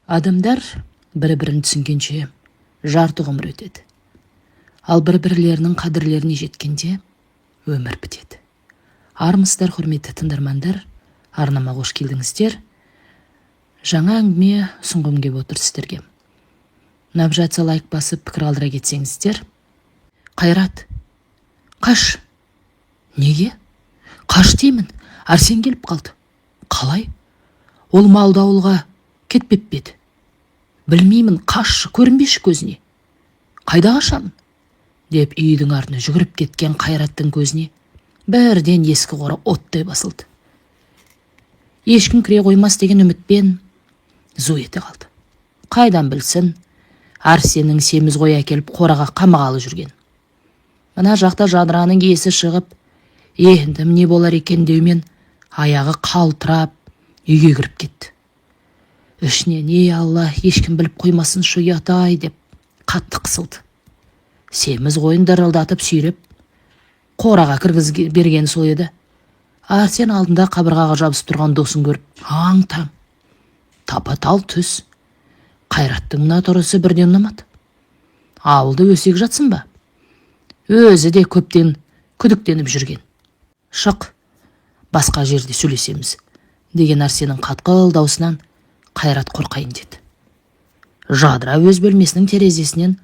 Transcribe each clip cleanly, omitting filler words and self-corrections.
Адамдар бір-бірін түсінгенше жарты ғұмыр өтеді. Ал бір-бірлерінің қадірлеріне жеткенде өмір бітеді. Армысыздар, құрметті тыңдармандар, арнамаға қош келдіңіздер. Жаңа әңгіме ұсынғым келіп отыр сіздерге. Ұнап жатса лайк басып пікір алдыра кетсеңіздер. Қайрат, қаш. Неге? Қаш деймін, Арсен келіп қалды. Қалай? Ол малды ауылға кетпеп пе еді? Білмеймін, қашшы, көрінбеші көзіне. Қайда қашамын? Деп үйдің артына жүгіріп кеткен Қайраттың көзіне бірден ескі қора оттай басылды. Ешкім кіре қоймас деген үмітпен зу ете қалды. Қайдан білсін, Арсеннің семіз қой әкеліп қораға қамағалы жүрген. Мына жақта жадыраның есі шығып, енді не болар екен деумен аяғы қалтырап үйге кіріп кетті. Ішінен, ей Алла, ешкім біліп қоймасын шу ұят-ай деп қатты қысылды. Семіз қойын дырылдатып сүйреп қораға кіргізіп берген сол еді. Арсен алдында қабырғаға жабысып тұрған досын көріп, аң-таң, тапа-тал түс. Қайраттың мына тұрысы бірден ұнамады. Ауылды өсек жатсын ба? Өзі де көптен күдіктеніп жүрген. Шық, басқа жерде сөйлесеміз, деген Арсеннің қатқыл даусынан Қайрат қорқайын деді. Жадыра өз бөлмесінің терезесінен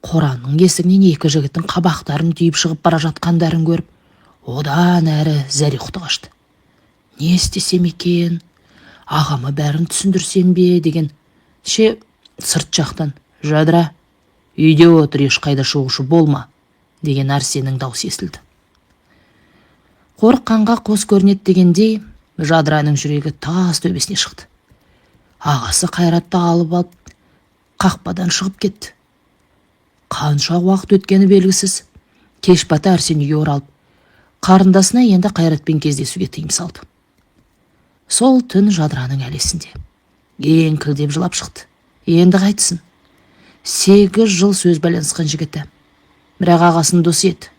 қораның есігінен екі жігіттің қабақтарын түйіп шығып бара жатқандарын көріп, одан әрі зәре-құты қашты. Не істесем екен? Ағама бәрін түсіндірсем бе деген сырт жақтан, Жадыра, үйде отыр, ешқайда шығушы болма, деген Арсеннің даусы естілді. Қорыққанға қос көрінеді дегендей, Жадыраның жүрегі тас төбесіне шықты. Ағасы Қайратты алып қақпадан шығып кетті. Қанша уақыт өткені белгісіз. Кеш бата Арсен үйге оралып, қарындасына енді Қайратпен кездесуге тыйым салды. Сол түн Жадыраның әлесінде. Еңкілдеп жылап шықты. Енді қайтсын? 8 жыл сөз байланысқан жігіті. Бірақ ағасының досы еді.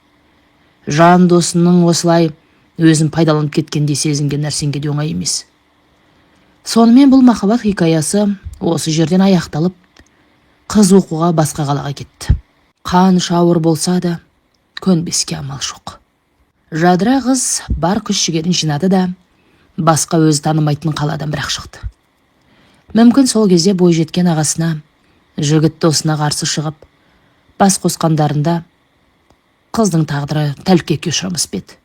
Жан досының осылай өзін пайдаланып кеткенде сезінген Арсенге де оңай емес. Сонымен бұл махаббат хикаясы осы жерден аяқталып, қыз оқуға басқа қалаға кетті. Қанша ауыр болса да, көнбеске амал жоқ. Жадыра қыз бар күш-жігерін жинады да, басқа өзі танымайтын қаладан бірақ шықты. Мүмкін сол кезде бой жеткен ағасына, жігіт досына қарсы шығып, бас қосқандарында қыздың тағдыры тәлкекке ұшырамас па еді?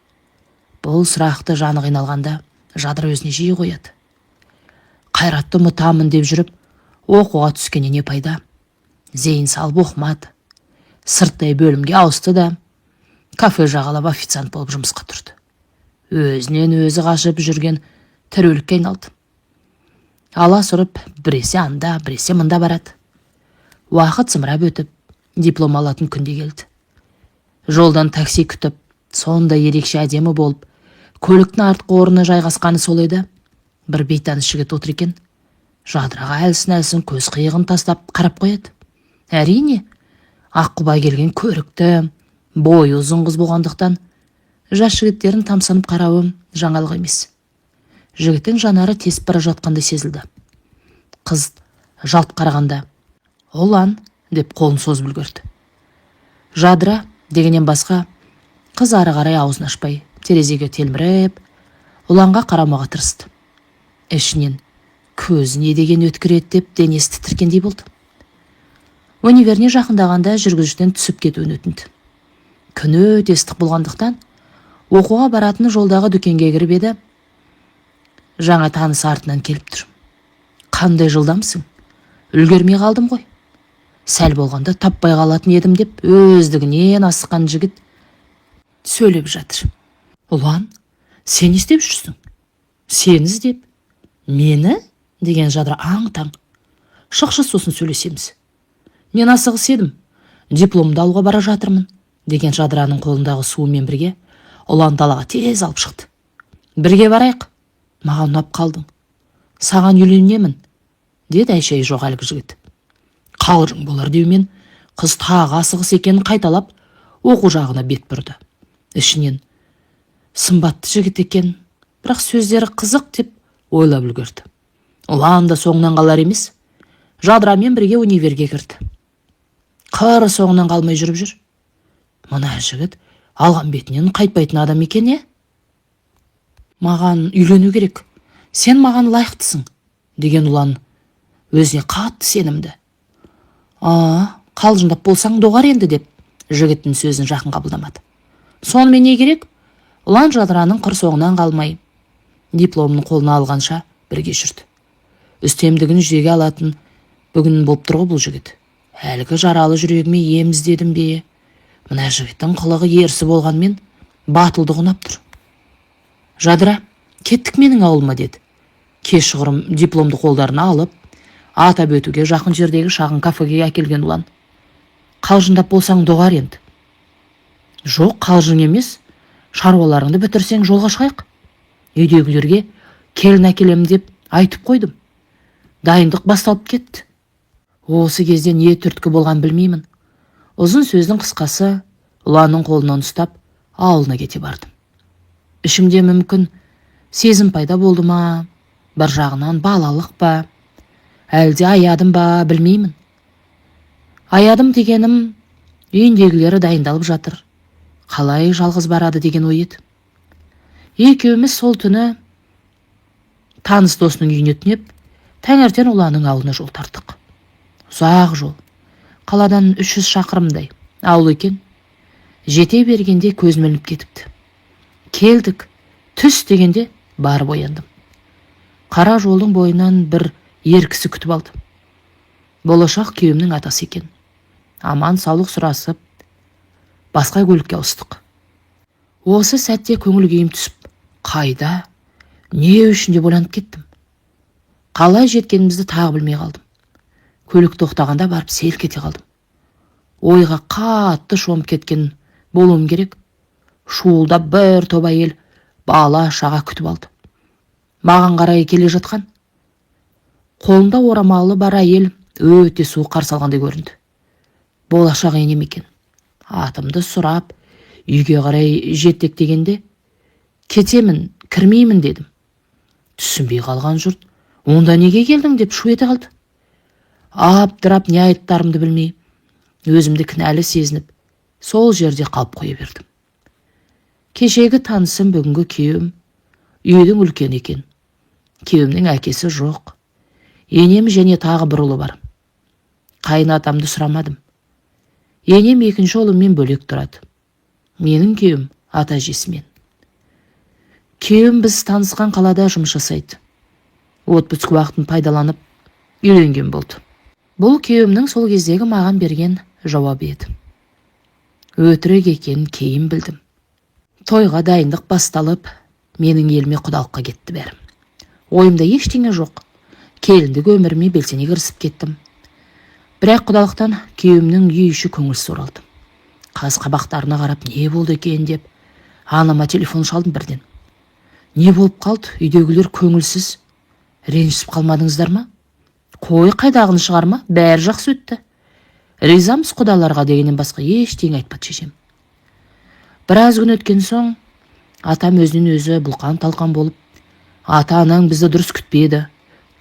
Бұл сұрақты жаны қиналғанда Жадыра өзіне жиі қояды. Қайратты ұмытамын деп жүріп, оқуға түскеніне не пайда? Зейін салып оқымады. Сырттай бөлімге ауысты да, кафе жағалап официант болып жұмысқа тұрды. Өзінен өзі қашып жүрген тіреулікке айналды. Алас ұрып, біресе анда, біресе мында барады. Уақыт зымырап өтіп, диплом алатын күнде келді. Жолдан такси күтіп, сонда ерекше әдемі болып, көліктің артқы орнына жайғасқаны сол еді. Бір бейтаныс жігіт отыр екен. Жадыраға әлсін-әлсін көз қиығын тастап қарап қояды. Әрине, аққұба келген көрікті, бойы ұзын қыз болғандықтан, жас жігіттерін тамсанып қарауы жаңалық емес. Жігіттің жанары тесіп бара жатқанда сезілді. Қыз жалт қарағанда, «Олан», деп қолын созып үлгерді. Жадыра дегеннен басқа, қыз ары қарай аузын ашпай, терезеге телміріп, Ұланға қарамаға тырысты. Ішінен көзіне деген өткіреді деп денесі тітіркендей болды. Универіне жақындағанда жүргізушіден түсіп кетуін өтінді. Күні өте ыстық болғандықтан, оқуға баратын жолдағы дүкенге кіріп еді. Жаңа танысы артынан келіп тұр. Қандай жылдамсың? Үлгермей қалдым ғой. Сәл болғанда таппай қалатын едім деп өздігінен асыққан жігіт сөйлеп жатыр. Ұлан, сен не істеп жүрсің? Сен іздеп? Мені? Деген Жадыра аң-таң. Шықшы, сосын сөйлесеміз. Мен асығыс едім. Дипломды алуға бара жатырмын, деген Жадыраның қолындағы суымен бірге Ұлан далаға тез алып шықты. Бірге барайық. Маған ұнап қалдың. Саған үйленемін, деді әй-шәй жоқ әлгі жігіт. Қалжың болар деумен, қыз тағы асығыс екенін қайталап, оқу жағына бет бұрды. Ішінен, сымбатты жігіт екен, бірақ сөздері қызық деп ойлап үлгерді. Ұлан да соңынан қалар емес. Жадырамен бірге универге кірді. Қыр соңынан қалмай жүріп жүр. Мына жігіт алған бетінен қайтпайтын адам екен, е? Маған үйлену керек, сен маған лайықтысың, деген ұлан өзіне қатты сенімді. Қалжыңдап болсаң доғар енді, деп жігіттің сөзін жақын қабылдамады. Сонымен не керек? Ұлан Жадыраның қыр соңынан қалмай, дипломын қолына алғанша бірге жүрді. Үстемдігін жүзеге алатын бүгін болып тұр ғой бұл жігіт. Әлгі жаралы жүрегіме ем іздедім бе? Мына жігіттің қылығы ерсі болғанмен батылдығы ұнап тұр. Жадыра, кеттік менің ауылыма, деді. Кешқұрым дипломды қолдарына алып, атап өтуге жақын жердегі шағын кафеге әкелген ұлан. Қалжыңдап болсаң доғар енді. Жоқ, қалжың емес, шаруаларыңды бітірсең жолға шығайық. Үйдегілерге келін әкелем деп айтып қойдым. Дайындық басталып кетті. Осы кезде не түрткі болған білмеймін. Ұзын сөздің қысқасы, ұланның қолынан ұстап, ауылына кете бардым. Ішімде мүмкін сезім пайда болды ма, бір жағынан балалық па, әлде аядым ба, білмеймін. Аядым дегенім, үйіндегілері дайындалып жатыр, қалай жалғыз барады деген ой еді. Екеуміз сол түні таныс досының үйіне түнеп, таңертең ұланның ауылына жол тарттық. Ұзақ жол, қаладан 300 шақырымдай ауыл екен. Жете бергенде көзім ілініп кетіпті. Келдік, түс дегенде барып ояндым. Қара жолдың бойынан бір ер кісі күтіп алды. Болашақ күйеуімнің атасы екен. Аман саулық сұрасып, басқа көлікке ауыстық. Осы сәтте көңіл күйім түсіп, қайда, не үшін деп ойланып кеттім. Қалай жеткенімізді тағы білмей қалдым. Көлік тоқтағанда барып селк ете қалдым. Ойға қатты шомып кеткен болуым керек. Шуылдап бір топ әйел бала шаға күтіп алды. Маған қарай келе жатқан. Қолында орамалы бар әйел өте суық қарсы алғандай көрінді. Болашақ енем екен. Атымды сұрап, үйге қарай жеттік дегенде, кетемін, кірмеймін дедім. Түсінбей қалған жұрт, онда неге келдің деп шу ете қалды. Аптырап не айттарымды білмей, өзімді кінәлі сезініп, сол жерде қалып қоя бердім. Кешегі танысым бүгінгі күйеуім, үйдің үлкен екен. Күйеуімнің әкесі жоқ. Енем және тағы бір ұлы бар. Қайынатамды сұрамадым. Енем екінші ұлыммен бөлек тұрады. Менің күйеуім ата-әжесімен. Күйеуім біз танысқан қалада жұмыс жасайды. Отпуск уақытын пайдаланып үйленген болды. Бұл күйеуімнің сол кездегі маған берген жауабы еді. Өтірік екен кейін білдім. Тойға дайындық басталып, менің еліме құдалыққа кетті бәрім. Ойымда ештеңе жоқ. Келіндік өміріме белсене кірісіп кеттім. Бірақ құдалықтан күйеуімнің үй іші көңілсіз оралды. Қаз қабақтарына қарап, не болды екен деп, анама телефон шалдым бірден. Не болып қалды? Үйдегілер көңілсіз. Ренжісіп қалмадыңыздар ма? Қой, қайдағыны шығарма, бәрі жақсы өтті. Ризамыз құдаларға дегеннен басқа ештеңе айтпады шешем. Біраз күн өткен соң, атам өзінен өзі бұлқан талқан болып, ата-анаң бізді дұрыс күтпеді,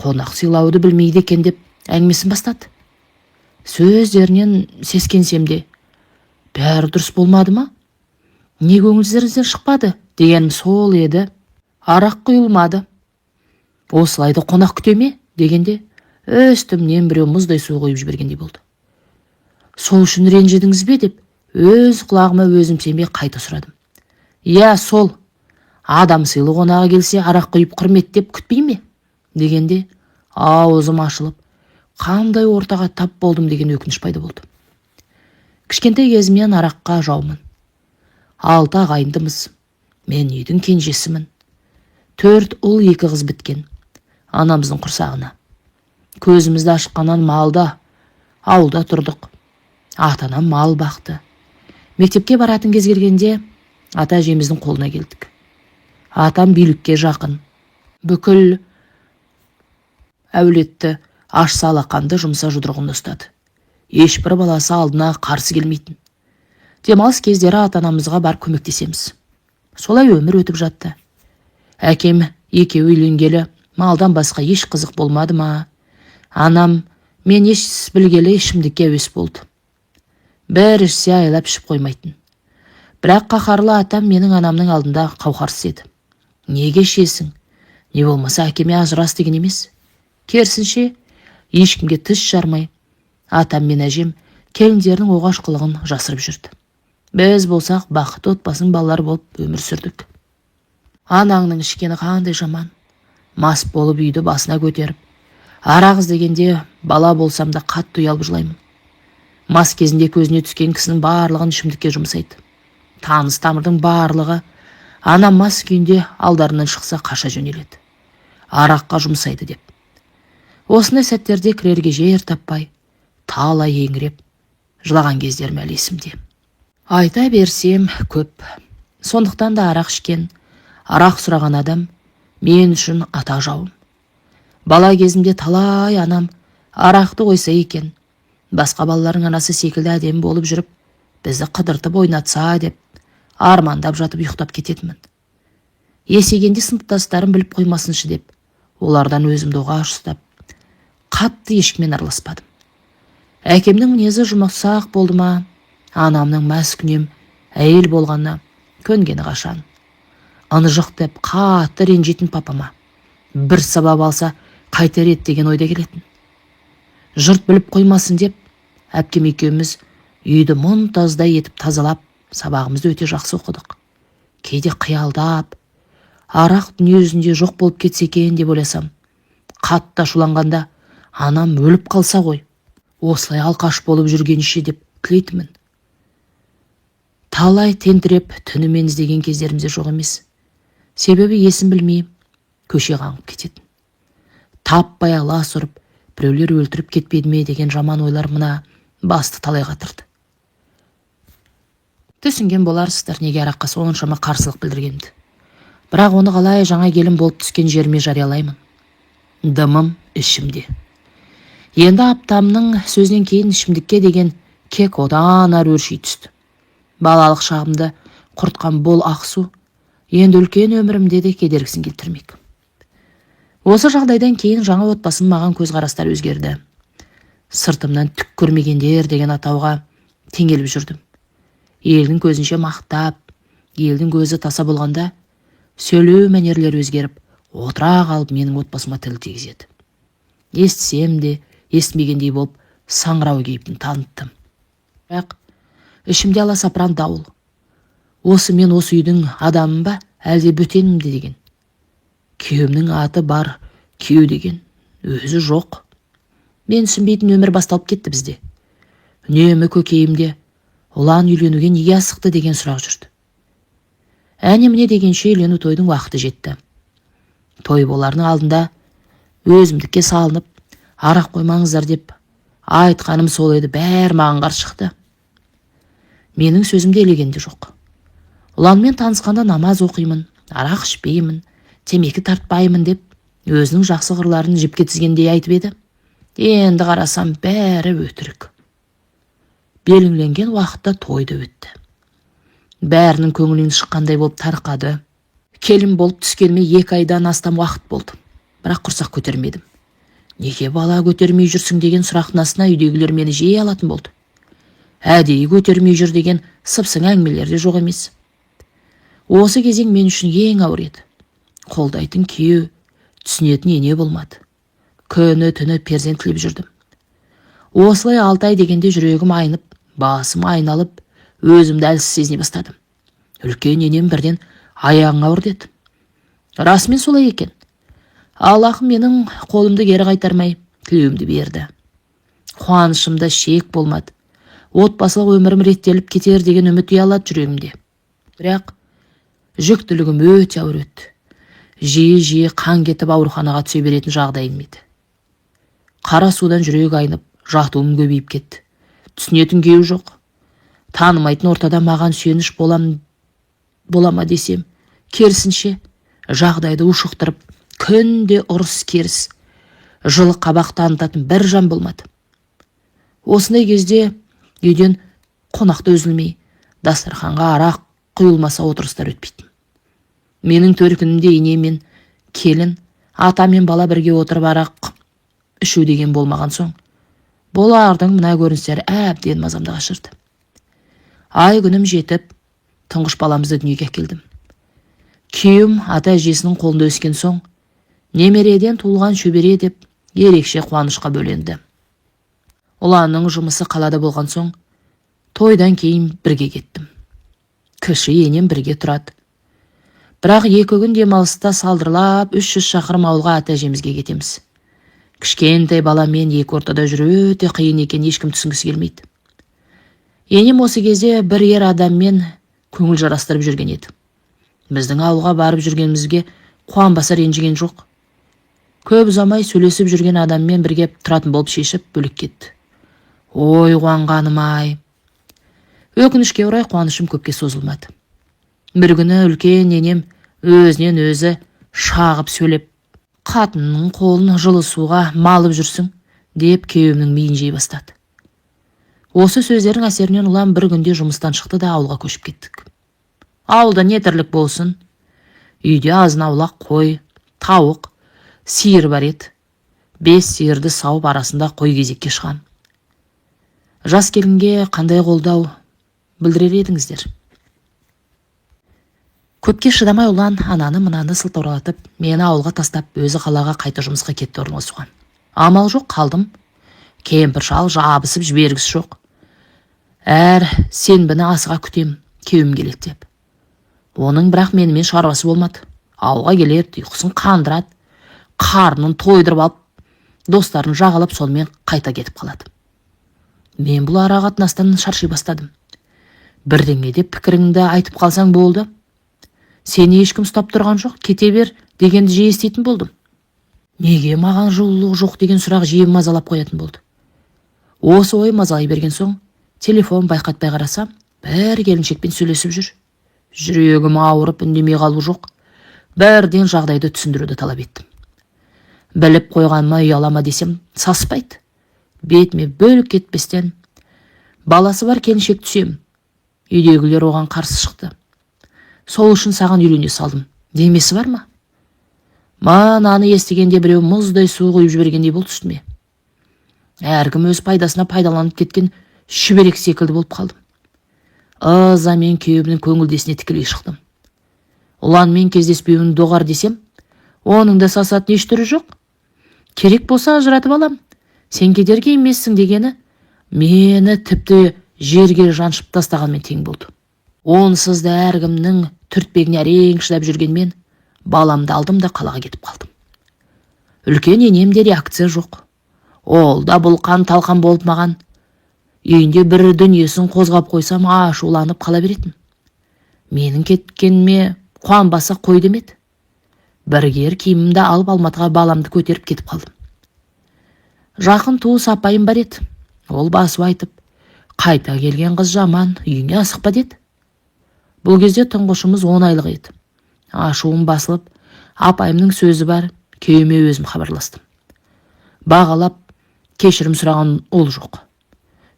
қонақ сыйлауды білмейді екен деп әңгімесін бастады. Сөздерінен сескенсем де, бәрі дұрыс болмады ма? Не көңілсіздеріңізден шықпады дегенім сол еді. Арақ құйылмады. Осылайды қонақ күтеме дегенде, үстімнен біреу мұздай су қойып жібергендей болды. Сол үшін ренжідіңіз бе деп, өз құлағыма өзім сенбей қайта сұрадым. Иә, сол. Адам сыйлы қонағы келсе, арақ құйып құрметтеп күтпей ме? Дегенде, аузым ашылып, қандай ортаға тап болдым деген өкініш пайда болды. Кішкентай кезімнен араққа жаумын. 6 ағайындымыз. Мен үйдің кенжесімін. 4 ұл 2 қыз біткен. Анамыздың құрсағына. Көзімізді ашыққаннан малда, ауылда тұрдық. Ата-анам мал бақты. Мектепке баратын кез келгенде ата-әжеміздің қолына келдік. Атам билікке жақын. Бүкіл әулетті ашса алақанды жұмса жұдырығында ұстады. Ешбір баласы алдына қарсы келмейтін. Демалыс кездері ата-анамызға бар көмектесеміз. Солай өмір өтіп жатты. Әкем екеуі үйленгелі малдан басқа еш қызық болмады ма? Анам Мен еш білгелі ішімдікке әуес болды. Бір ішсе айлап ішіп қоймайтын. Бірақ қаһарлы атам менің анамның алдында қауқарсыз еді. Неге ішесің? Не болмаса әкеме ажырас деген емес. Керісінше, ешкімге тіс жармай, атам мен әжем келіндерінің оғаш қылығын жасырып жүрді. Біз болсақ бақытты отбасының балалары болып өмір сүрдік. Анаңның ішкені қандай жаман. Мас болып үйді басына көтеріп, арақ іздегенде бала болсам да қатты ұялып жылаймын. Мас кезінде көзіне түскен кісінің барлығын ішімдікке жұмсайды. Таныс тамырдың барлығы анам мас күйінде алдарынан шықса қаша жөнеледі. Араққа жұмсайды деп. Осындай сәттерде кірерге жер таппай, талай еңіреп, жылаған кездерім әлі есімде. Айта берсем көп. Сондықтан да арақ ішкен, арақ сұраған адам мен үшін ата жауым. Бала кезімде талай анам арақты қойса екен, басқа балалардың анасы секілді әдемі болып жүріп, бізді қыдыртып ойнатса деп, армандап жатып ұйықтап кететімін. Есейгенде сыныптастарым біліп қоймасыншы деп, олардан өзімді оғаш ұстап, қатты ешкіммен араласпадым. Әкемнің мінезі жұмсақ болды ма, анамның мәскүнем әйел болғанына көнгені қашан. Аныжық деп қатты ренжитін папама бір сабап алса қайтер еді деген ойда келетін. Жұрт біліп қоймасын деп, әпкем екеуміз үйді мұнтаздай етіп тазалап, сабағымызды өте жақсы оқыдық. Кейде қиялдап, арақ дүниежүзінде жоқ болып кетсе екен деп ойласам, қатты ашуланғанда анам өліп қалса ғой, осылай алқаш болып жүргенше деп тілейтімін. Талай тентіреп түнімен іздеген кездерімізде жоқ емес. Себебі есім білмей, көше қаңып кететін. Таппай алас ұрып, біреулер өлтіріп кетпеді ме деген жаман ойлар мына басты талай қатырды. Түсінген боларсыздар неге араққа соншама қарсылық білдіргенімді. Бірақ оны қалай жаңа келін болып түскен жеріме жариялаймын. Дымым ішімде. Енді аптамның сөзінен кейін ішімдікке деген кек одан ары өрши түсті. Балалық шағымды құртқан бол ақсу енді үлкен өмірімде де кедергісін келтірмек. Осы жағдайдан кейін жаңа отбасым маған көзқарастар өзгерді. Сыртымнан түк көрмегендер деген атауға теңеліп жүрдім. Елдің көзінше мақтап, елдің көзі таса болғанда, сөйлеу мәнерлері өзгеріп, отыра қалып менің отбасыма тіл тигізеді. Естісем де, естімегендей болып, саңырау кейпін таныттым. Бірақ ішімде аласапыран дауыл. Осы мен осы үйдің адамым ба, әлде бөтенім де деген. Күйеуімнің аты бар, күйеу деген өзі жоқ. Мен түсінбейтін өмір басталып кетті бізде. Үнемі көкейімде ұлан үйленуге неге асықты деген сұрақ жүрді. Әне міне дегенше үйлену тойдың уақыты жетті. Той боларының алдында өзімдікке салынып, арақ қоймаңыздар деп айтқаным сол еді, бәр маған қарсы шықты. Менің сөзімді елегенде жоқ. Ұланмен танысқанда намаз оқимын, арақ ішпеймін, темекі тартпаймын деп өзінің жақсы қырларын жіпке тізгендей айтып еді. Енді қарасам бәрі өтірік. Белгіленген уақытта тойды өтті. Бәрінің көңілінен шыққандай болып тарқады. Келін болып түскеніме 2 айдан астам уақыт болды. Бірақ құрсақ көтермедім. Неге бала көтермей жүрсің деген сұрақтың астына үйдегілер мені жиі алатын болды. Әдейі көтермей жүр деген сыпсың әңгімелер де жоқ емес. Осы кезең мен үшін ең ауыр еді. Қолдайтын күйеу, түсінетін ене болмады. Күні түні перзент тілеп жүрдім. Осылай 6 ай дегенде жүрегім айнып, басым айналып, өзімді әлсіз сезіне бастадым. Үлкен енем бірден аяғың ауыр деді. Расымен солай екен. Аллахым менің қолымды кері қайтармай, тілеуімді берді. Қуанышымда шек болмады. Отбасылық өмірім реттеліп кетер деген үміт ұялады жүрегімде. Бірақ жүктілігім өте ауыр өтті. Жиі қан кетіп ауруханаға түсе беретін жағдайым еді. Қара судан жүрек айнып, жатуым көбейіп кетті. Түсінетін күйеу жоқ. Танымайтын ортада маған сүйеніш болама десем, керісінше жағдайды ушықтырып, күнде ұрыс керіс, жылы қабақ танытатын бір жан болмады. Осындай кезде үйден қонақта үзілмей, дастарханға арақ құйылмаса отырыстар өтпейтін. Менің төркінімде енемен келін, ата мен бала бірге отырып арақ ішу деген болмаған соң, Болардың мына көріністері әбден мазамды қашырды. Ай күнім жетіп, тұңғыш баламызды дүниеге әкелдім. Күйеуім ата әжесінің қолында өскен соң, немереден туылған шөбере деп ерекше қуанышқа бөленді. Ұланның жұмысы қалада болған соң, тойдан кейін бірге кеттім. Кіші енем бірге тұрады. Бірақ 2 күн демалыста салдырлап 300 шақырым ауылға ата әжемізге кетеміз. Кішкентай баламен екі ортада жүру өте қиын екен, ешкім түсінгісі келмейді. Енем осы кезде бір ер адаммен көңіл жарастырып жүрген еді. Біздің ауылға барып жүргенімізге қуанбаса ренжіген жоқ. Көп ұзамай сөйлесіп жүрген адаммен бірге тұратын болып шешіп бөлек кетті. Ой, қуанғаным-ай. Өкінішке орай қуанышым көпке созылмады. Бір күні үлкен енем өзінен өзі шағып сөйлеп, қатынның қолын жылы суға малып жүрсің, деп күйеуімнің миын жей бастады. Осы сөздердің әсерінен ұлан бір күнде жұмыстан шықты да ауылға көшіп кеттік. Ауылда не тірлік болсын, үйде азын-аулақ қой, тауық, сиыр бар еді. 5 сиырды сауып арасында қой кезекке шығам. Жас келінге қандай қолдау білдірер едіңіздер? Көпке шыдамай ұлан ананы мынаны сылтауратып, мені ауылға тастап, өзі қалаға қайта жұмысқа кетті орналасуға. Амал жоқ, қалдым. Кемпір шал жабысып жібергісі жоқ. Әр сенбіні асыға күтем, кеуім келеді деп. Оның бірақ менімен шаруасы болмады. Ауылға келеді, ұйқысын қандырады, қарнын тойдырып алып, достарын жағалап сонымен қайта кетіп қалады. Мен бұл ара қатынастан шаршай бастадым. Бірдеңе деп пікіріңді айтып қалсаң болды. Сені ешкім ұстап тұрған жоқ, кете бер дегенді жиі еститін болдым. Неге маған жылулық жоқ деген сұрақ жиі мазалап қоятын болды. Осы ой мазалай берген соң, телефон байқатпай қарасам, бір келіншекпен сөйлесіп жүр. Жүрегім ауырып үндемей қалу жоқ. Бірден жағдайды түсіндіруді талап еттім. Біліп қойғаныма ұялама десем, саспайды. Бетіме бөлік кетпестен, баласы бар келіншек түсем. Үйдегілер оған қарсы шықты. Сол үшін саған үйлене салдым. Демесі бар ма? Мананы естігенде біреу мұздай су құйып жібергендей болды үстіме. Әркім өз пайдасына пайдаланып кеткен шүберек секілді болып қалдым. Ыза мен күйеуімнің көңілдесіне тікілей шықтым. Ұланмен кездеспеуін доғар десем, оның да сасатын еш түрі жоқ. Керек болса ажыратып алам. Сен кедергі емессің дегені мені тіпті жерге жаншып тастағанмен тең болды. Онсыз да әркімнің түртпегіне әрең шыдап жүргенмен баламды алдым да қалаға кетіп қалдым. Үлкен енемде реакция жоқ. Ол да бұлқан талқан болып маған. Үйінде бір дүниесін қозғап қойсам ашуланып қала беретін. Менің кеткеніме қуанбаса қой демеді. Біргер киімімді алып Алматыға баламды көтеріп кетіп қалдым. Жақын туыс апайым бар еді. Ол басып айтып, қайта келген қыз жаман, үйіңе асықпа деді. Бұл кезде тұңғышымыз 10 айлық еді. Ашуым басылып, апайымның сөзі бар, күйеуіме өзім хабарластым. Бағалап, кешірім сұраған ол жоқ.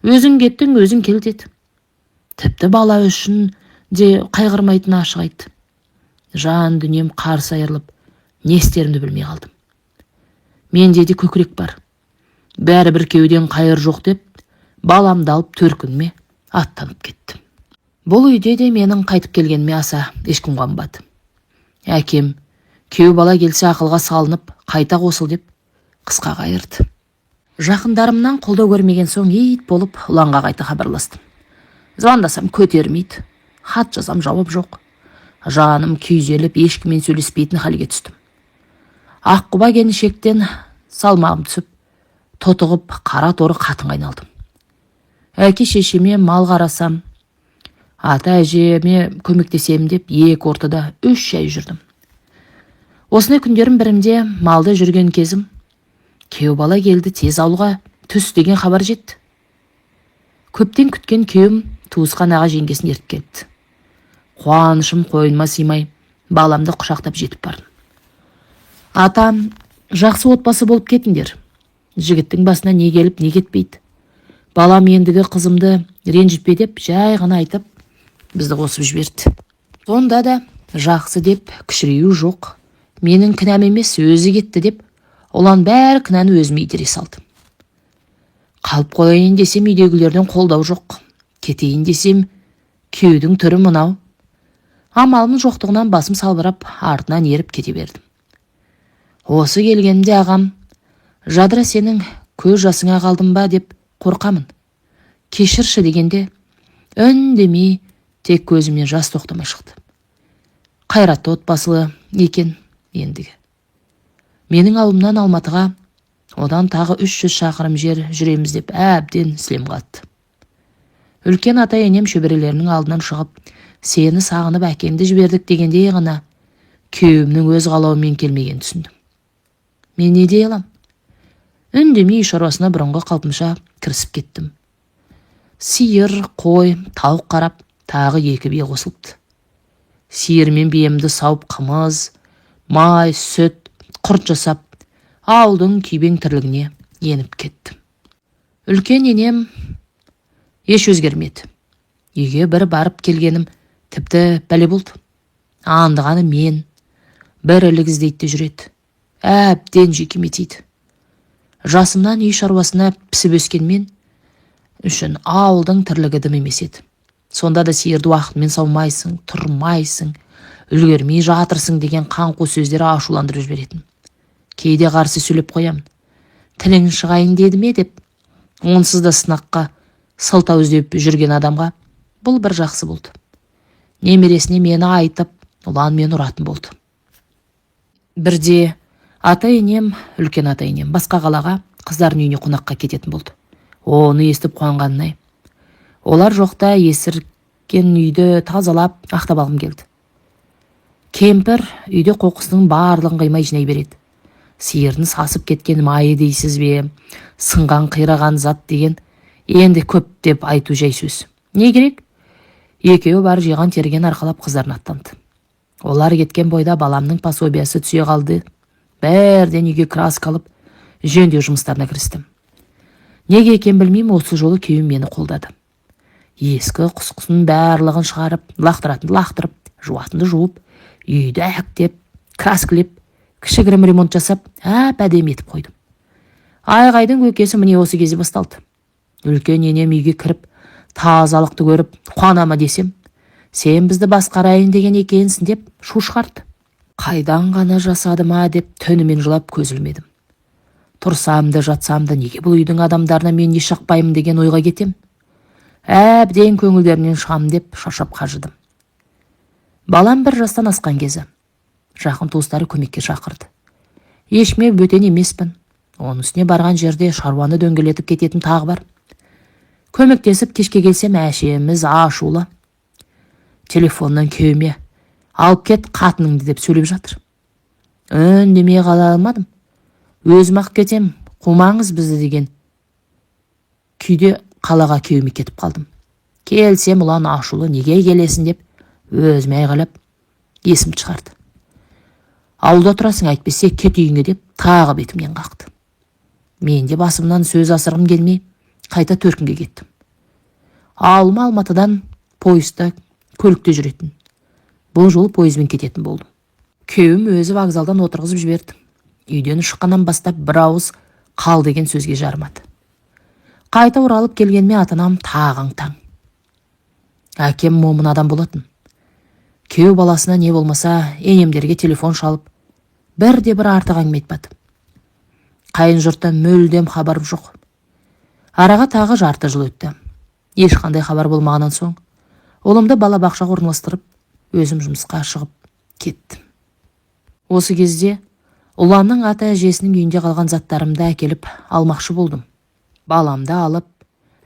Өзің кеттің, өзің кел деді. Тіпті бала үшін де қайғырмайтын ашық айтты. Жан дүнием қарсы айырылып, не істерімді білмей қалдым. Менде де көкірек бар. Бәрі бір кеуден қайыр жоқ деп, баламды алып төркініме аттанып кеттім. Бұл үйде де менің қайтып келгеніме аса ешкім қуанбады. Әкем, күйеу бала келсе ақылға салынып, қайта қосыл деп қысқа қайырды. Жақындарымнан қолдау көрмеген соң ит болып ұланға қайта хабарластым. Звондасам көтермейді, хат жазам жауап жоқ. Жаным күйзеліп, ешкіммен сөйлеспейтін халге түстім. Аққұба келіншектен салмағым түсіп, тотығып қара торы қатын айналдым. Әке шешеме мал қарасам, ата әжеме көмектесем деп 2 ортада 3 ай жүрдім. Осындай күндерім бірімде малда жүрген кезім, күйеу бала келді, тез ауылға түс деген хабар жетті. Көптен күткен күйеуім туысқан аға жеңгесін ертіп кетті. Қуанышым қойныма сыймай, баламды құшақтап жетіп бардым. Атам, жақсы отбасы болып кетіңдер. Жігіттің басына не келіп, не кетпейді. Балам ендігі қызымды ренжітпе деп, жай ғана айтып, бізді қосып жіберді. Сонда да жақсы деп кішірею жоқ. Менің кінәм емес, өзі кетті деп, олан бәрі кінәні өзіме итере салды. Қалып қойайын десем үйдегілерден қолдау жоқ. Кетейін десем күйеудің түрі мынау. Амалым жоқтығынан басым салбырап, артынан еріп кете бердім. Осы келгенде ағам, жадыра сенің көз жасыңа қалдым ба деп қорқамын. Кешірші дегенде, үндемей тек көзімнен жас тоқтамай шықты. Қайратты отбасылы екен ендігі. Менің ауылымнан Алматыға одан тағы 300 шақырым жер жүреміз деп әбден сілем қатты. Үлкен ата енем шөберелерінің алдынан шығып, сені сағынып әкеңді жібердік дегенде ғана күйеуімнің өз қалауымен келмеген түсіндім. Мен не дей алам? Үндемей үй шаруасына бұрынғы қалпымша кірісіп кеттім. Сиыр, қой, тауық қарап, тағы 2 бие қосылыпты. Сиыр мен биемді сауып қымыз, май, сүт, құрт жасап, ауылдың күйбең тірлігіне еніп кеттім. Үлкен енем еш өзгермеді. Үйге бір барып келгенім тіпті бәле болды. Андығаны мен бір ілік іздейді жүреді. Әбден жекеме тиді. Жасымнан үй шаруасына пісіп өскенмен үшін ауылдың тірлігі дым емес еді. Сонда да сиырды уақытымен саумайсың, тұрмайсың, үлгермей жатырсың деген қаңқу сөздері ашуландырып жіберетін. Кейде қарсы сөйлеп қоямын. Тілің шығайын деді ме деп, онсыз да сынаққа сылтау іздеп жүрген адамға бұл бір жақсы болды. Немересіне мені айтып, ұлан мен ұратын болды. Бірде ата-енем, үлкен ата-енем басқа қалаға қыздардың үйіне қонаққа кететін болды. Оны естіп қуанғанын-ай. Олар жоқта есіркен үйді тазалап ақтап алғым келді. Кемпір үйде қоқыстың барлығын қимай жинай береді. Сиырдың сасып кеткен майы дейсіз бе, сынған қираған зат деген енді көп деп айту жай сөз. Не керек? Екеуі бар жиған терген арқалап қыздарын аттанды. Олар кеткен бойда баламның пособиясы түсе қалды. Бәрден үйге краска алып, жөндеу жұмыстарына кірістім. Неге екен білмеймін, осы жолы күйеуім мені қолдады. Ескі құс-құсын барлығын шығарып, лақтыратынды лақтырып, жуатынды жуып, үйді әктеп, краскілеп, кішігірім ремонт жасап, әдемі етіп қойдым. Айғайдың көкесі міне осы кезде басталды. Үлкен енем үйге кіріп, тазалықты көріп, қуанама десем, сен бізді басқарайын деген екенсің деп шу шығарды. Қайдан ғана жасады ма деп түнімен жылап көз ілмедім. Тұрсам да жатсам да неге бұл үйдің адамдарына мен не шақпаймын деген ойға кетем. Әбден көңілдерінен шығам деп шаршап қажыдым. Балам 1 жастан асқан кезі. Жақын туыстары көмекке шақырды. Ешме бөтен емеспін. Оның үстіне барған жерде шаруаны дөңгелетіп кететін тағы бар. Көмектесіп кешке келсем әшеміз ашулы. Телефоннан күйеуіме алып кет қатыныңды деп сөйлеп жатыр. Үндемей қала алмадым. Өзім ақ кетем, қумаңыз бізді деген күйде қалаға күйеуіме кетіп қалдым. Келсем ұлан ашулы, неге келесің деп өзіме айғайлап есім шығарды. Ауылда тұрасың, әйтпесе кет үйіңе деп тағы бетімнен қақты. Мен де басымнан сөз асырғым келмей қайта төркінге кеттім. Ауылыма Алматыдан пойызда көлікте жүретін. Бұл жолы пойызбен кететін болдым. Күйеуім өзі вокзалдан отырғызып жіберді. Үйден шыққаннан бастап бір ауыз қал деген сөзге жармады. Қайта оралып келгенме атанам тағаң-таң. Әкем момын адам болатын. Күйеу баласына не болмаса енемдерге телефон шалып, бірде-бір артық әңгіме айтпады. Қайын жұрттан мүлдем хабарым жоқ. Араға тағы жарты жыл өтті. Ешқандай хабар болмағаннан соң, ұлымды балабақшаға орналастырып, өзім жұмысқа шығып кеттім. Осы кезде ұланның ата-әжесінің үйінде қалған заттарымды әкеліп алмақшы болдым. Баламды алып,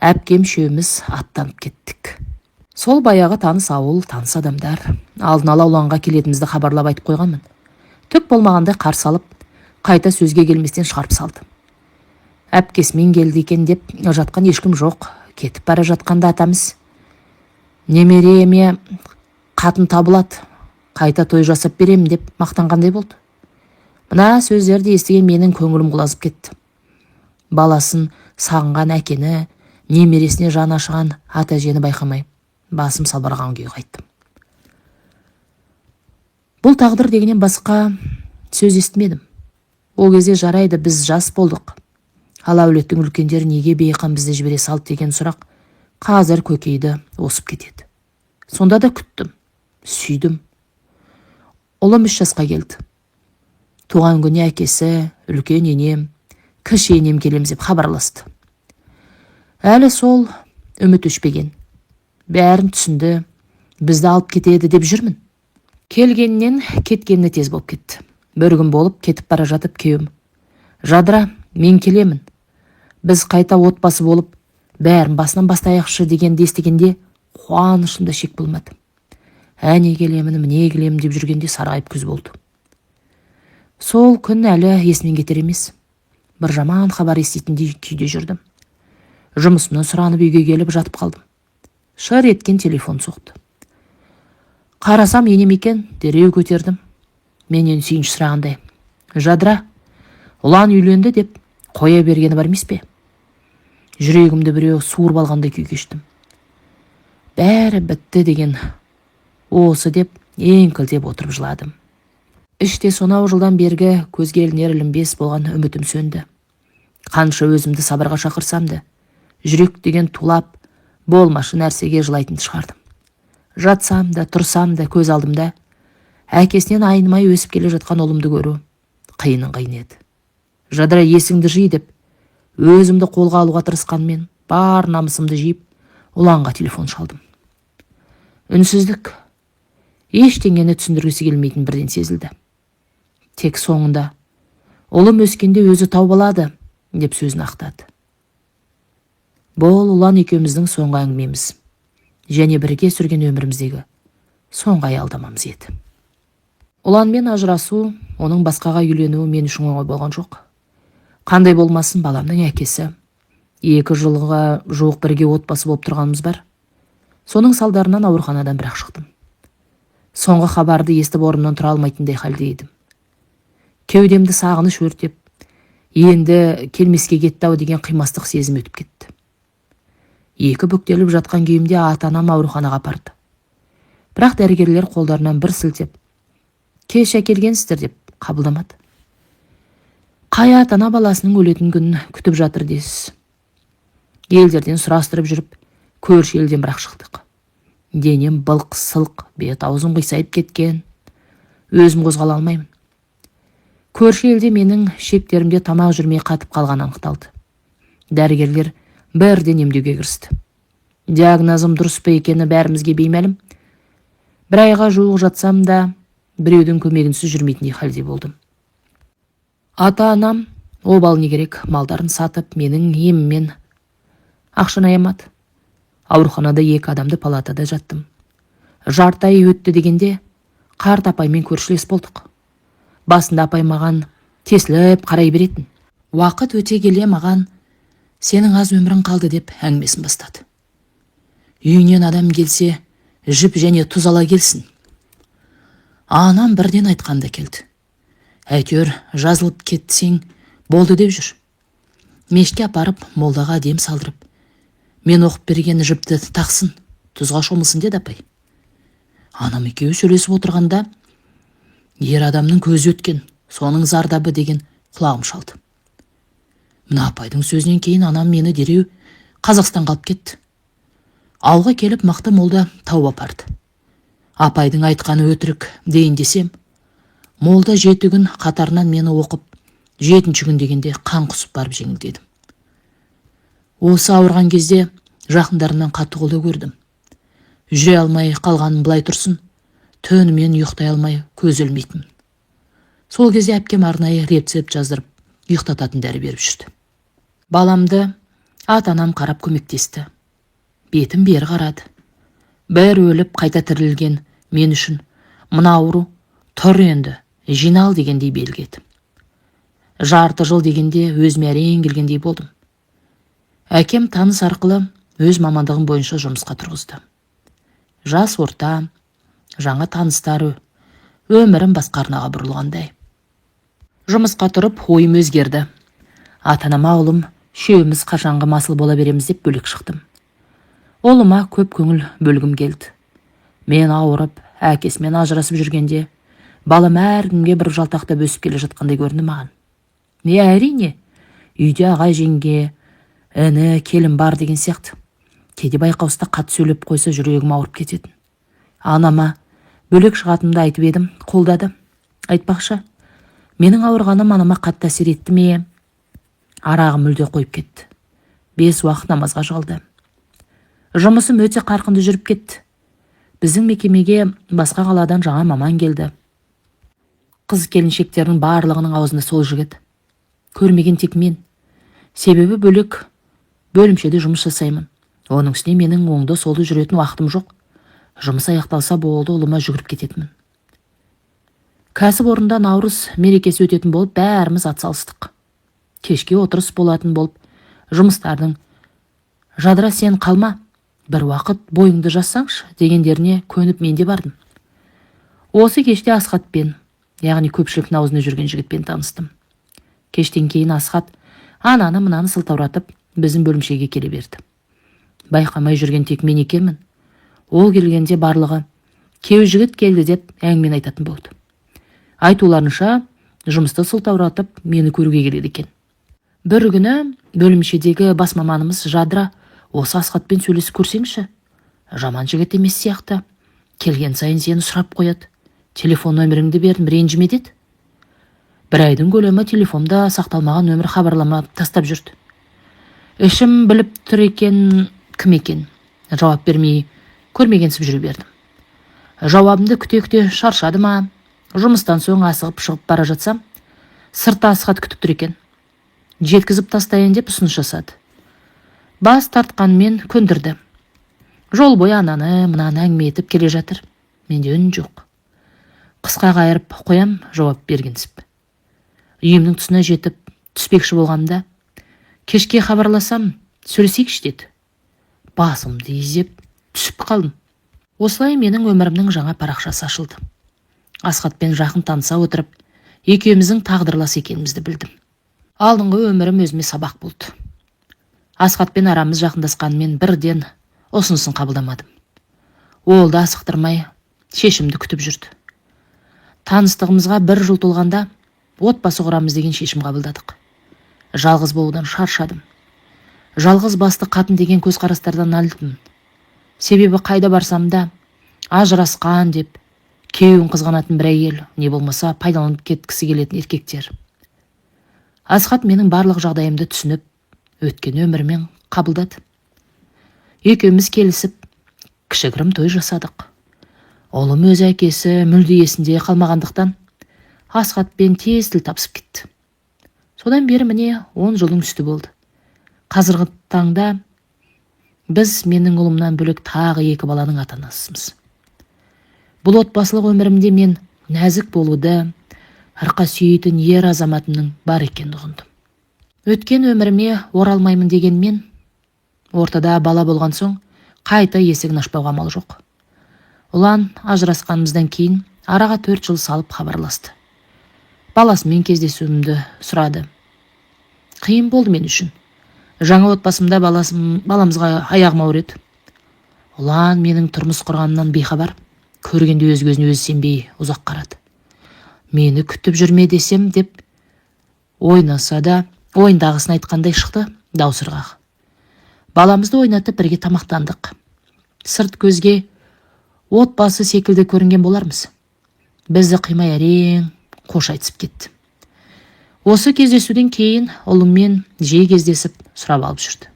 әпкем үшеуміз аттанып кеттік. Сол баяғы таныс ауыл, таныс адамдар. Алдын ала ұланға келетімізді хабарлап айтып қойғанмын. Түк болмағандай қарсы алып, қайта сөзге келместен шығарып салды. Әпкесімен келді екен деп жатқан ешкім жоқ. Кетіп бара жатқанда атамыз, немереме қатын табылады, қайта той жасап берем деп мақтанғандай болды. Мына сөздерді естіген менің көңілім құлазып кетті. Баласын сағынған әкені, немересіне жаны ашыған ата-әжені байқамай, басым салбыраған күй қайттым. Бұл тағдыр дегеннен басқа сөз естімедім. Ол кезде жарайды, біз жас болдық. Ал әулеттің үлкендері неге бейқан бізді жібере салды деген сұрақ қазір көкейді осып кетеді. Сонда да күттім, сүйдім. Ұлым 3 жасқа келді. Туған күні әкесі, үлкен енем, кіші енем келеміз деп хабарласты. Әлі сол үміт өшпеген. Бәрін түсінді, бізді алып кетеді деп жүрмін. Келгеннен кеткеніне тез болып кетті. Бір күн болып кетіп бара жатып күйеуім: «Жадыра, мен келемін. Біз қайта отбасы болып, бәрін басынан бастайықшы» дегенді естігенде қуанышымда шек болмады. Әне келемін, міне келемін деп жүргенде сарғайып күз болды. Сол күн әлі есінен кетер емес. Бір жаман хабар еститіндей күйде жүрдім. Жұмысымнан сұранып үйге келіп жатып қалдым. Шыр еткен телефон соқты. Қарасам енем екен, дереу көтердім. Менен сүйінші сұрағандай: «Жадыра, ұлан үйленді» деп қоя бергені бар емес пе? Жүрегімді біреу суырып алғандай күй кештім. Бәрі бітті деген осы деп еңкілдеп отырып жыладым. Іште сонау жылдан бергі көзге ілінер ілінбес болған үмітім сөнді. Қанша өзімді сабырға шақырсам да, жүрек деген тулап, болмашы нәрсеге жылайтынды шығардым. Жатсам да, тұрсам да, көз алдымда әкесінен айнымай өсіп келе жатқан ұлымды көру қиын еді. «Жадыра, есіңді жи» деп өзімді қолға алуға тырысқанмен бар намысымды жиып ұланға телефон шалдым. Үнсіздік ештеңені түсіндіргісі келмейтін бірден сезілді. Тек соңында: «Ұлым өскенде өзі тауып алады» деп сөзін ақтады. Бұл ұлан екеуміздің соңғы әңгімеміз және бірге сүрген өміріміздегі соңғы аялдамамыз еді. Ұланмен ажырасу, оның басқаға үйленуі мен үшін оңай болған жоқ. Қандай болмасын, баламның әкесі. 2 жылға жуық бірге отбасы болып тұрғанымыз бар. Соның салдарынан ауруханадан бірақ шықтым. Соңғы хабарды естіп орнымнан тұра алмайтындай халде едім. Кеудемді сағыныш өртеп, енді келмеске кетті-ау деген қимастық сезім өтіп кетті. 2 бүктеліп жатқан күйімде ата-анам ауруханаға апарды. Бірақ дәрігерлер қолдарынан бір сілтеп: «Кеш әкелгенсіздер» деп қабылдамады. Қай ата-ана баласының өлетін күнін күтіп жатыр дейсіз? Елдерден сұрастырып жүріп, көрші елден бірақ шықтық. Денем былқ-сылқ, бет-аузым қисайып кеткен. Өзім қозғала алмаймын. Көрші елде менің шектерімде тамақ жүрмей қатып қалған анықталды. Дәрігерлер бірден емдеуге кірісті. Диагнозым дұрыс па екені бәрімізге беймәлім. 1 айға жуық жатсам да, біреудің көмегінсіз жүрмейтіндей халде болдым. Ата-анам обал не керек малдарын сатып, менің еміммен ақшаны аямады. Ауруханада 2 адамды палатада жаттым. Жарты ай өтті дегенде қарт апаймен көршілес болдық. Басында апай маған тесіліп қарай беретін. Уақыт өте келе маған: «Сенің аз өмірің қалды» деп әңгімесін бастады. «Үйінен адам келсе, жіп және тұз ала келсін». Анам бірден айтқанда келді: «Әйтеуір жазылып кетсең болды» деп жүр. Мешке апарып, молдаға дем салдырып, мен оқып берген жіпті тақсын, тұзға шомылсын деді апай. Анам екеуі сөйлесіп отырғанда ер адамның көзі өткен, соның зардабы деген құлағым шалды. Мына апайдың сөзінен кейін анам мені дереу Қазақстанға алып кетті. Ауылға келіп мықты молда тауып апарды. Апайдың айтқаны өтірік дейін десем, молда 7 күн қатарынан мені оқып, 7-ші күн дегенде қан құсып барып жеңілдедім. Осы ауырған кезде жақындарымнан қатты қолдау көрдім. Жүре алмай қалғаным былай тұрсын, түнімен ұйықтай алмай көз ілмейтін. Сол кезде әпкем арнайы рецепт жаздырып, ұйықтататын дәрі беріп жүрді. Баламды ата-анам қарап көмектесті. Бетім бері қарады. Бір өліп қайта тірілген мен үшін мына ауру тұр енді, жинал дегендей белгеді. Жарты жыл дегенде өзіме әрең келгендей болдым. Әкем таныс арқылы өз мамандығым бойынша жұмысқа тұрғызды. Жас орта, жаңа таныстары, өмірім басқа арнаға бұрылғандай. Жұмысқа тұрып, ойым өзгерді. Ата-анама ұлым, үшеуміз қашанғы масыл бола береміз деп бөлек шықтым. Олыма көп көңіл бөлгім келді. Мен ауырып, әкесімен ажырасып жүргенде, балам әркімге бір жалтақтап өсіп келе жатқандай көрінді маған. Әрине, Үйде ағай жеңге, іні, келін бар деген сияқты. Кейде байқауста қатты сөйлеп қойса жүрегім ауырып кететін. Анама бөлек шығатынымды айтып едім, қолдады. Айтпақшы, менің ауырғаным анама қатты әсер етті ме? Арағым мүлде қойып кетті. 5 уақыт намазға жығылды. Жұмысым өте қарқынды жүріп кетті. Біздің мекемеге басқа қаладан жаңа маман келді. Қыз келіншектердің барлығының аузында сол жігіт. Көрмеген тек мен. Себебі бөлек бөлімшеде жұмыс жасаймын. Оның үстіне менің оңды солды жүретін уақытым жоқ. Жұмыс аяқталса болды, ұлыма жүгіріп кететінмін. Кәсіп орында Наурыз мерекесі өтетін болып, бәріміз атсалыстық. Кешке отырыс болатын болып, жұмыстардың жадыра сен қалма, бір уақыт бойыңды жазсаңшы дегендеріне көніп мен де бардым. Осы кеште Асхатпен, яғни көпшіліктің аузында жүрген жігітпен таныстым. Кештен кейін Асхат ананы мынаны сылтауратып біздің бөлімшеге келе берді. Байқамай жүрген тек мен екенмін. Ол келгенде барлығы кеу жігіт келді деп әңгімен айтатын болды. Айтуларынша жұмысты сылтауратып мені көруге келеді екен. Бір күні бөлімшедегі бас маманымыз Жадыра осы Асхатпен сөйлесіп көрсеңші. Жаман жігіт емес сияқты. Келген сайын сені сұрап қояды. Телефон нөміріңді бердім, ренжіме деді. Бір айдың көлемі телефонда сақталмаған нөмір хабарлама тастап жүрді. Ішім біліп тұр екен, кім екен? Жауап бермей көрмегенсіп жүре бердім. Жауабымды күте-күте шаршады ма? Жұмыстан соң асығып шығып бара жатсам, сыртта Асхат күтіп тұр екен. Жеткізіп тастайын деп ұсыныс жасады. Бас тартқанмен көндірді. Жол бойы ананы мынаны әңгіме етіп келе жатыр. Менде үн жоқ. Қысқа қайырып қоям, жауап бергенсіп. Үйімнің тұсына жетіп түспекші болғамда, кешке хабарласам, сөйлесейікші деді. Басымды изеп түсіп қалдым. Осылай менің өмірімнің жаңа парақшасы ашылды. Асхатпен жақын таныса отырып, екеуміздің тағдырлас екенімізді білдім. Алдыңғы өмірім өзіме сабақ болды. Асхатпен арамыз жақындасқанымен бірден ұсынысын қабылдамадым. Ол да асықтырмай шешімді күтіп жүрді. Таныстығымызға 1 жыл толғанда отбасы құрамыз деген шешім қабылдадық. Жалғыз болудан шаршадым. Жалғыз басты қатын деген көзқарастардан налдым. Себебі қайда барсам да ажырасқан деп күйеуін қызғанатын бір әйел, не болмаса пайдаланып кеткісі келетін еркектер. Асхат менің барлық жағдайымды түсініп, өткен өмірмен қабылдады. Екеуміз келісіп, кішігірім той жасадық. Олым өз әкесі мүлде есінде қалмағандықтан Асхатпен тез тіл табысып кетті. Содан бері міне 10 жылдың үсті болды. Қазіргі таңда біз менің ұлымнан бөлек тағы 2 баланың ата-анасымыз. Бұл отбасылық өмірімде мен нәзік болуды, арқа сүйейтін ер азаматымның бар екенін ұғындым. Өткен өміріме оралмаймын дегенмен, ортада бала болған соң қайта есігін ашпауға амал жоқ. Ұлан ажырасқанымыздан кейін араға 4 жыл салып хабарласты. Баласымен кездесуімді сұрады. Қиын болды мен үшін. Жаңа отбасымда баламызға аяғым ауыр еді. Ұлан менің тұрмыс құрғанымнан бейхабар. Көргенде өз-өзіне өзі сенбей ұзақ қарады. Мені күтіп жүрме десем деп ойнаса да, ойындағысын айтқандай шықты даусырғақ. Баламызды ойнатып бірге тамақтандық. Сырт көзге отбасы секілді көрінген болармыз. Бізді қимай әрең қош айтысып кетті. Осы кездесуден кейін ұлыммен жиі кездесіп сұрап алып жүрді.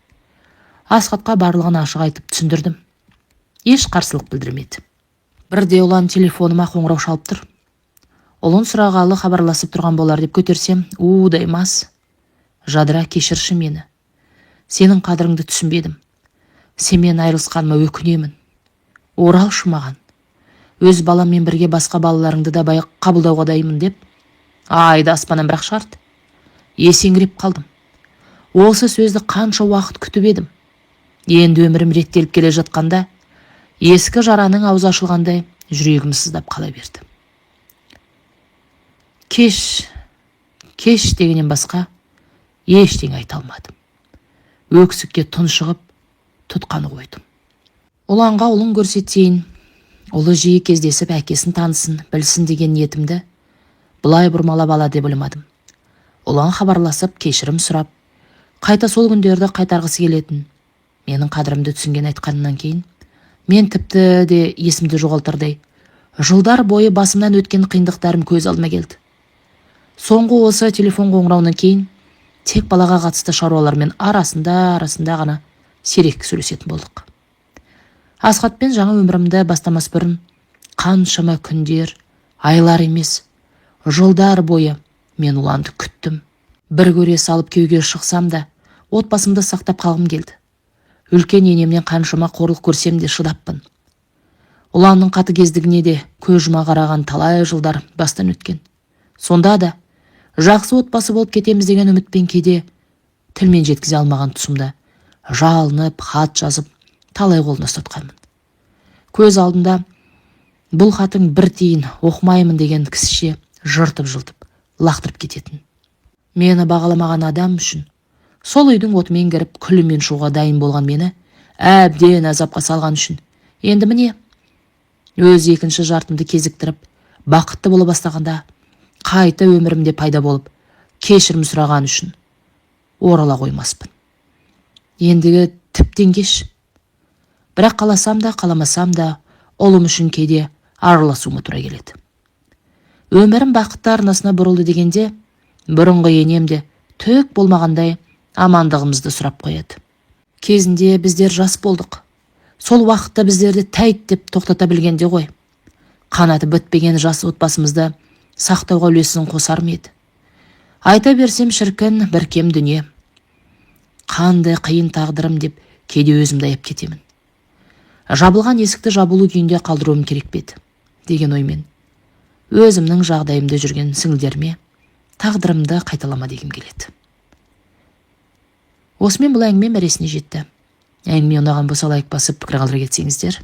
Асхатқа барлығын ашық айтып түсіндірдім. Еш қарсылық білдірмеді. Бірде ұлан телефоныма қоңырау шалып тұр. Ұлын сұрағалы хабарласып тұрған болар деп көтерсем, даймас. Жадыра, кешірші мені. Сенің қадіріңді түсінбедім. Сенен айырылысқаныма өкінемін. Оралшы маған. Өз баламмен бірге басқа балаларыңды да қабылдауға дайынмын деп. Айда аспаннан бірақ шығарды. Есеңгіреп қалдым. Осы сөзді қанша уақыт күтіп едім. Енді өмірім реттеліп келе жатқанда, ескі жараның аузы ашылғандай жүрегім сыздап қала берді. Кеш дегеннен басқа ештеңе айта алмадым. Өксікке тұншығып, тұтқаны қойдым. Ұланға ұлын көрсетейін, ұлы жиі кездесіп әкесін танысын, білсін деген ниетімді бұлай бұрмалап ала деп ойламадым. Ұлан хабарласып, кешірім сұрап, Қайта сол күндерді қайтарғысы келетін. Менің қадірімді түсінген айтқанынан кейін мен тіпті де есімді жоғалтырдай жылдар бойы басымнан өткен қиындықтарым көз алдыма келді. Соңғы осы телефон қоңырауынан кейін тек балаға қатысты шаруалармен арасында ғана сирек сөйлесетін болдық. Асхатпен жаңа өмірімді бастамас бұрын қаншама күндер, айлар емес, жылдар бойы мен ұланды күттім. Бір көре салып кеуге шықсам да, отбасымды сақтап қалғым келді. Үлкен енемнен қаншама қорлық көрсем де шыдаппын. Ұланның қатыгездігіне де көз жұма қараған талай жылдар бастан өткен. Сонда да жақсы отбасы болып кетеміз деген үмітпен кейде тілмен жеткізе алмаған тұсымда жалынып, хат жазып, талай қолына ұстатқанмын. Көз алдында бұл хатың бір тиын оқымаймын деген кісіше жыртып-жылтып, лақтырып кететін. Мені бағаламаған адам үшін сол үйдің отымен кіріп күлімен шуға дайын болған мені әбден азапқа салған үшін енді міне өз екінші жартымды кезіктіріп бақытты бола бастағанда қайта өмірімде пайда болып кешірім сұраған үшін орала қоймаспын. Ендігі тіптен кеш. Бірақ қаласам да қаламасам да ұлым үшін кейде араласуыма тура келеді. Өмірім бақытты арнасына бұрылды дегенде бұрынғы енем де түк болмағандай амандығымызды сұрап қояды. Кезінде біздер жас болдық. Сол уақытта біздерді тәйт деп тоқтата білгенде ғой. Қанаты бітпеген жас отбасымызды сақтауға үлесін қосар ма еді? Айта берсем шіркін бір кем дүние. Қандай қиын тағдырым деп кейде өзімді аяп кетемін. Жабылған есікті жабулы күйінде қалдыруым керек пе еді деген оймен өзімнің жағдайымда жүрген сіңілдеріме тағдырымды қайталама дегім келеді. Осымен бұл әңгіме мәресіне жетті. Әңгіме ұнаған болса лайк басып пікір қалдыра кетсеңіздер.